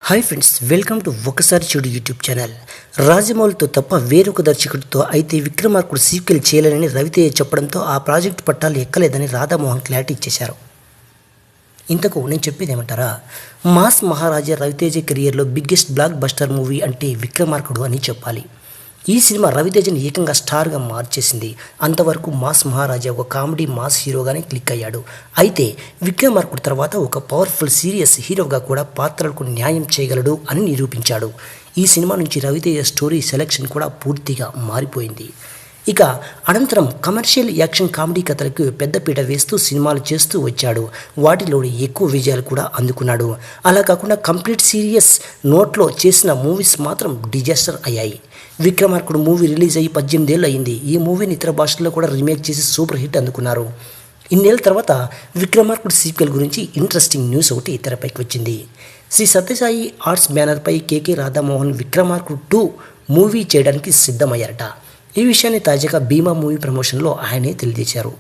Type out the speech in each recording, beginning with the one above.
Hi friends, welcome to ఒకసారి చూడు YouTube channel. రాజమౌళితో తప్ప వేరొక దర్శకుడితో అయితే విక్రమార్కుడు సీక్వెల్ చేయలేనని రవితేజ చెప్పడంతో ఆ ప్రాజెక్టు పట్టాలు ఎక్కలేదని రాధామోహన్ క్లారిటీ ఇచ్చేశారు. ఇంతకు నేను చెప్పేది ఏమంటారా, మాస్ మహారాజా రవితేజ కెరియర్లో బిగ్గెస్ట్ బ్లాక్ బస్టర్ మూవీ అంటే విక్రమార్కుడు అని చెప్పాలి. ఈ సినిమా రవితేజని ఏకంగా స్టార్గా మార్చేసింది. అంతవరకు మాస్ మహారాజా ఒక కామెడీ మాస్ హీరోగానే క్లిక్ అయ్యాడు. అయితే విక్రమార్కుడు తర్వాత ఒక పవర్ఫుల్ సీరియస్ హీరోగా కూడా పాత్రలకు న్యాయం చేయగలడు అని నిరూపించాడు. ఈ సినిమా నుంచి రవితేజ స్టోరీ సెలెక్షన్ కూడా పూర్తిగా మారిపోయింది. ఇక అనంతరం కమర్షియల్ యాక్షన్ కామెడీ కథలకు పెద్దపీట వేస్తూ సినిమాలు చేస్తూ వచ్చాడు. వాటిలో ఎక్కువ విజయాలు కూడా అందుకున్నాడు. అలా కాకుండా కంప్లీట్ సీరియస్ నోట్లో చేసిన మూవీస్ మాత్రం డిజాస్టర్ అయ్యాయి. విక్రమార్కుడు మూవీ రిలీజ్ అయ్యి 18 ఏళ్ళు అయింది. ఈ మూవీని ఇతర భాషల్లో కూడా రీమేక్ చేసి సూపర్ హిట్ అందుకున్నారు. ఇన్నేళ్ళ తర్వాత విక్రమార్కుడు సీక్వెల్ గురించి ఇంట్రెస్టింగ్ న్యూస్ ఒకటి తెరపైకి వచ్చింది. శ్రీ సత్యసాయి ఆర్ట్స్ బ్యానర్పై కేకే రాధామోహన్ విక్రమార్కుడు 2 మూవీ చేయడానికి సిద్ధమయ్యారట. ఈ విషయాన్ని తాజాగా భీమా మూవీ ప్రమోషన్లో ఆయనే తెలియజేశారు.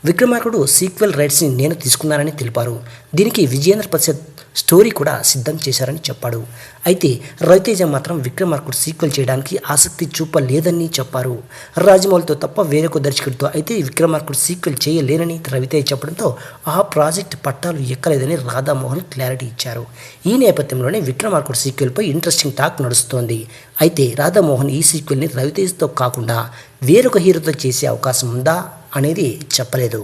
విక్రమార్కుడు సీక్వెల్ రైట్స్ని నేను తీసుకున్నానని తెలిపారు. దీనికి విజయేంద్ర ప్రసాద్ స్టోరీ కూడా సిద్ధం చేశారని చెప్పాడు. అయితే రవితేజ మాత్రం విక్రమార్కుడు సీక్వెల్ చేయడానికి ఆసక్తి చూపలేదని చెప్పారు. రాజమౌళితో తప్ప వేరొక దర్శకుడితో అయితే విక్రమార్కుడు సీక్వెల్ చేయలేనని రవితేజ చెప్పడంతో ఆ ప్రాజెక్ట్ పట్టాలు ఎక్కలేదని రాధామోహన్ క్లారిటీ ఇచ్చారు. ఈ నేపథ్యంలోనే విక్రమార్కుడు సీక్వెల్పై ఇంట్రెస్టింగ్ టాక్ నడుస్తోంది. అయితే రాధామోహన్ ఈ సీక్వెల్ని రవితేజతో కాకుండా వేరొక హీరోతో చేసే అవకాశం ఉందా అనేది చెప్పలేదు.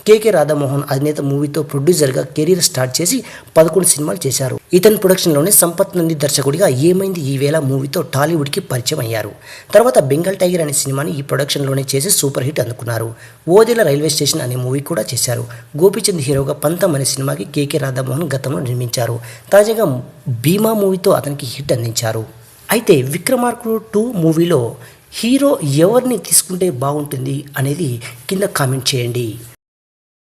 కేకే రాధామోహన్ అధినేత మూవీతో ప్రొడ్యూసర్గా కెరీర్ స్టార్ట్ చేసి 11 సినిమాలు చేశారు. ఇతని ప్రొడక్షన్లోనే సంపత్ నంది దర్శకుడిగా ఏమైంది ఈవేళ మూవీతో టాలీవుడ్కి పరిచయం అయ్యారు. తర్వాత బెంగాల్ టైగర్ అనే సినిమాని ఈ ప్రొడక్షన్లోనే చేసి సూపర్ హిట్ అందుకున్నారు. ఓదెల రైల్వే స్టేషన్ అనే మూవీ కూడా చేశారు. గోపీచంద్ హీరోగా పంతం అనే సినిమాకి కేకే రాధామోహన్ గతంలో నిర్మించారు. తాజాగా భీమా మూవీతో అతనికి హిట్ అందించారు. అయితే విక్రమార్కుడు 2 మూవీలో హీరో ఎవరిని తీసుకుంటే బాగుంటుంది అనేది కింద కామెంట్ చేయండి.